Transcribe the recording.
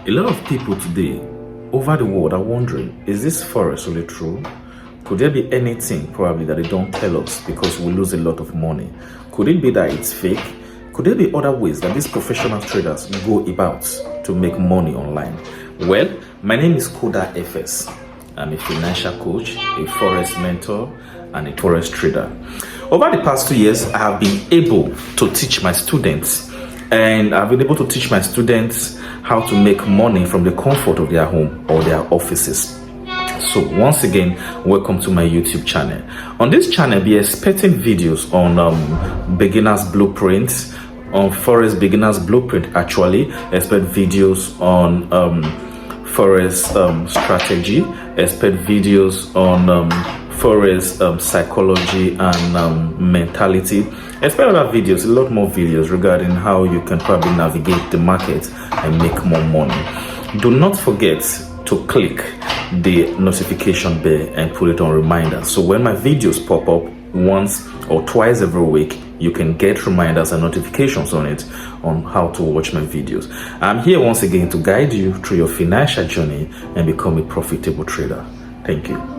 A lot of people today over the world are wondering, is this Forex really true? Could there be anything probably that they don't tell us because we lose a lot of money? Could it be that it's fake? Could there be other ways that these professional traders go about to make money online? Well, my name is CodaFx. I'm a financial coach, a Forex mentor, and a Forex trader. Over the past 2 years, I have been able to teach my students, and I've been able to teach my students how to make money from the comfort of their home or their offices. So once again, welcome to my YouTube channel. On this channel, be expecting videos on beginners blueprints, on Forex beginners blueprint. Actually, expect videos on Forex strategy, expect videos on Forex psychology and mentality. Expect other videos, a lot more videos regarding how you can probably navigate the market and make more money. Do not forget to click the notification bell and put it on reminder, so when my videos pop up once or twice every week, you can get reminders and notifications on it on how to watch my videos. I'm here once again to guide you through your financial journey and become a profitable trader. Thank you.